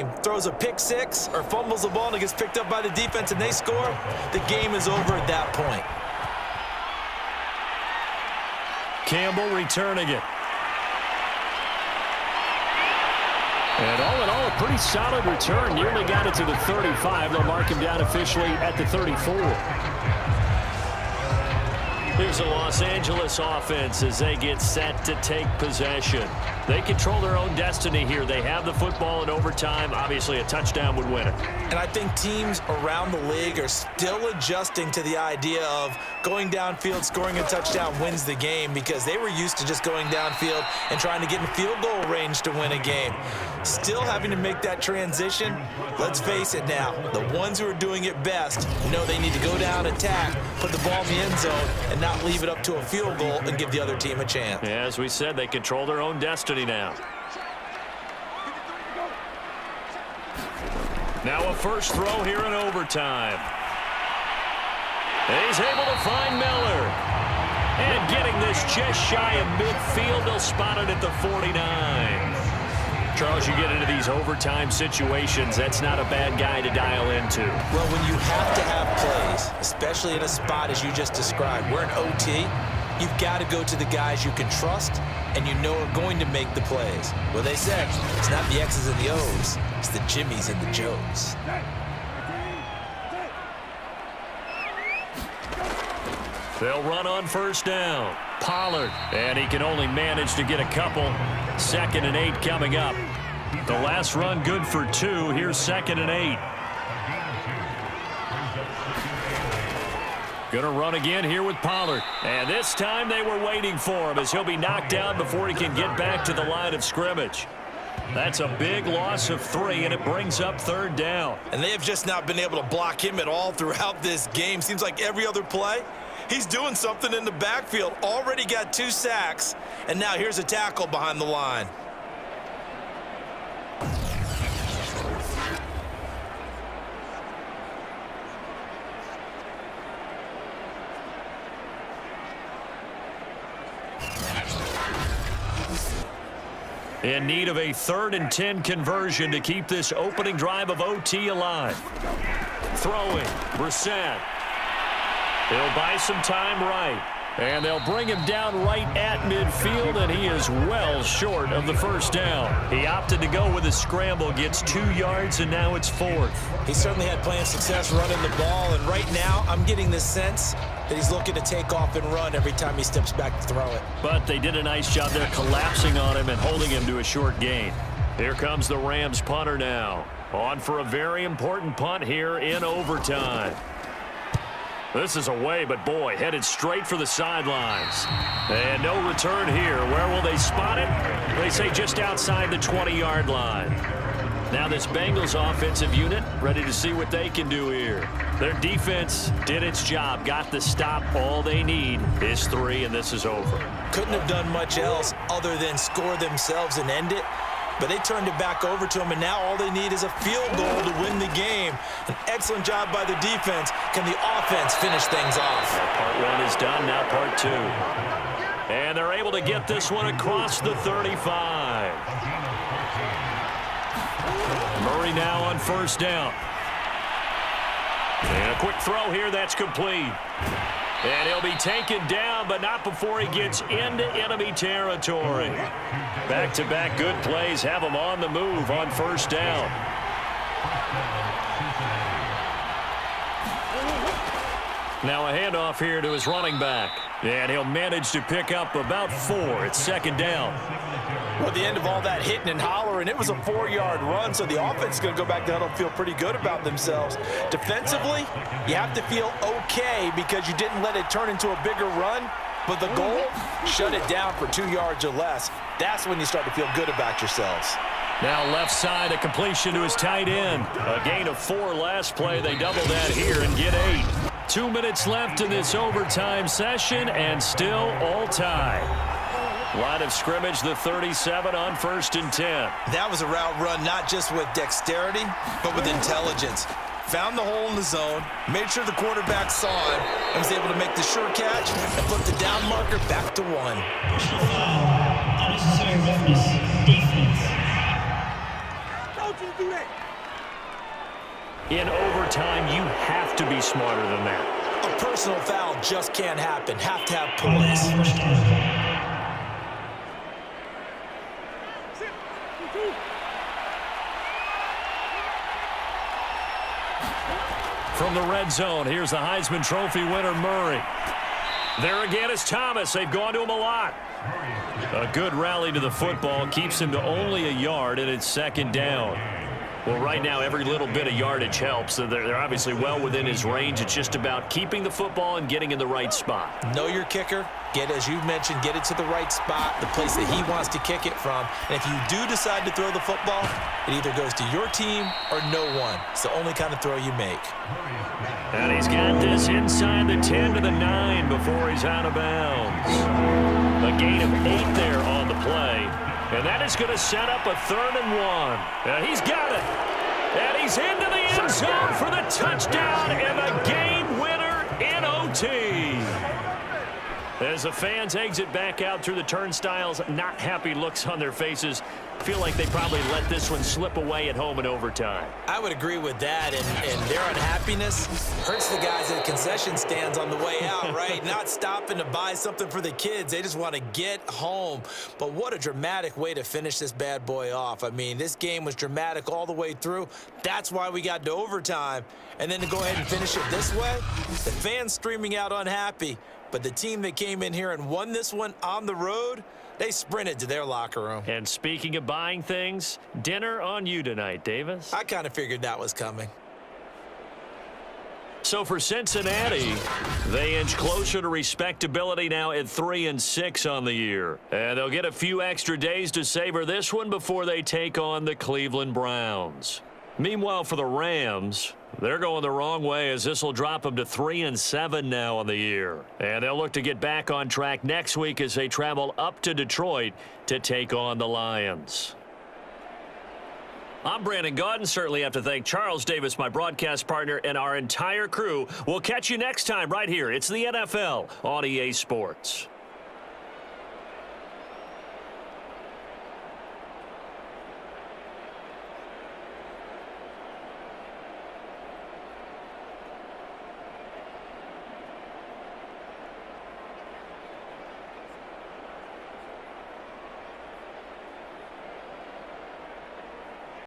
team throws a pick six or fumbles the ball and it gets picked up by the defense and they score, the game is over at that point. Campbell returning it. And all in all, a pretty solid return. Nearly got it to the 35. They'll mark him down officially at the 34. Here's the Los Angeles offense as they get set to take possession. They control their own destiny here. They have the football in overtime. Obviously, a touchdown would win it. And I think teams around the league are still adjusting to the idea of going downfield, scoring a touchdown wins the game, because they were used to just going downfield and trying to get in field goal range to win a game. Still having to make that transition. Let's face it now, the ones who are doing it best know they need to go down, attack, put the ball in the end zone, and not leave it up to a field goal and give the other team a chance. Yeah, as we said, they control their own destiny now. Now a first throw here in overtime. He's able to find Miller. And getting this just shy of midfield, they'll spot it at the 49. Charles, you get into these overtime situations, that's not a bad guy to dial into. Well, when you have to have plays, especially in a spot as you just described, we're in OT, you've got to go to the guys you can trust and you know are going to make the plays. Well, they said it's not the X's and the O's, it's the Jimmys and the Joes. They'll run on first down. Pollard, and he can only manage to get a couple. 2nd and 8 coming up. The last run good for 2. Here's 2nd and 8. Gonna run again here with Pollard. And this time they were waiting for him as he'll be knocked down before he can get back to the line of scrimmage. That's a big loss of 3, and it brings up 3rd down. And they have just not been able to block him at all throughout this game. Seems like every other play, he's doing something in the backfield. Already got 2 sacks, and now here's a tackle behind the line. In need of a 3rd and 10 conversion to keep this opening drive of OT alive. Throwing, Brissett. He'll buy some time right. And they'll bring him down right at midfield, and he is well short of the first down. He opted to go with a scramble, gets 2 yards, and now it's 4th. He certainly had plenty of success running the ball, and right now I'm getting the sense that he's looking to take off and run every time he steps back to throw it. But they did a nice job there collapsing on him and holding him to a short gain. Here comes the Rams punter now. On for a very important punt here in overtime. This is away, but boy, headed straight for the sidelines. And no return here. Where will they spot it? They say just outside the 20-yard line. Now this Bengals offensive unit ready to see what they can do here. Their defense did its job, got the stop. All they need is 3, and this is over. Couldn't have done much else other than score themselves and end it. But they turned it back over to him, and now all they need is a field goal to win the game. An excellent job by the defense. Can the offense finish things off? Part 1 is done, now part 2. And they're able to get this one across the 35. Murray now on first down. And a quick throw here, that's complete. And he'll be taken down, but not before he gets into enemy territory. Back-to-back good plays have him on the move on first down. Now a handoff here to his running back. And he'll manage to pick up about 4. It's 2nd down. Well, at the end of all that hitting and hollering, it was a 4-yard run, so the offense is going to go back down and feel pretty good about themselves. Defensively, you have to feel okay because you didn't let it turn into a bigger run, but the goal, shut it down for 2 yards or less. That's when you start to feel good about yourselves. Now left side, a completion to his tight end. A gain of 4 last play. They double that here and get 8. 2 minutes left in this overtime session, and still all tied. Line of scrimmage, the 37 on 1st and 10. That was a route run not just with dexterity, but with intelligence. Found the hole in the zone, made sure the quarterback saw him, and was able to make the sure catch and put the down marker back to 1. Unnecessary roughness, defense. In overtime, you have to be smarter than that. A personal foul just can't happen. Have to have poise. From the red zone, here's the Heisman Trophy winner, Murray. There again is Thomas. They've gone to him a lot. A good rally to the football keeps him to only a yard, and it's second down. Well, right now, every little bit of yardage helps. So they're obviously well within his range. It's just about keeping the football and getting in the right spot. Know your kicker. As you mentioned, get it to the right spot, the place that he wants to kick it from. And if you do decide to throw the football, it either goes to your team or no one. It's the only kind of throw you make. And he's got this inside the 10 to the 9 before he's out of bounds. A gain of 8 there on the play. And that is going to set up a 3rd and 1. He's got it. And he's into the end zone for the touchdown and the game winner in OT. As the fans exit back out through the turnstiles, not happy looks on their faces. Feel like they probably let this one slip away at home in overtime. I would agree with that, and their unhappiness hurts the guys at concession stands on the way out, right? Not stopping to buy something for the kids. They just want to get home. But what a dramatic way to finish this bad boy off. I mean, this game was dramatic all the way through. That's why we got to overtime. And then to go ahead and finish it this way, the fans streaming out unhappy. But the team that came in here and won this one on the road, they sprinted to their locker room. And speaking of buying things, dinner on you tonight, Davis. I kind of figured that was coming. So for Cincinnati, they inch closer to respectability now at 3-6 on the year. And they'll get a few extra days to savor this one before they take on the Cleveland Browns. Meanwhile, for the Rams, they're going the wrong way as this will drop them to 3-7 now on the year. And they'll look to get back on track next week as they travel up to Detroit to take on the Lions. I'm Brandon Gaudin. Certainly have to thank Charles Davis, my broadcast partner, and our entire crew. We'll catch you next time right here. It's the NFL on EA Sports.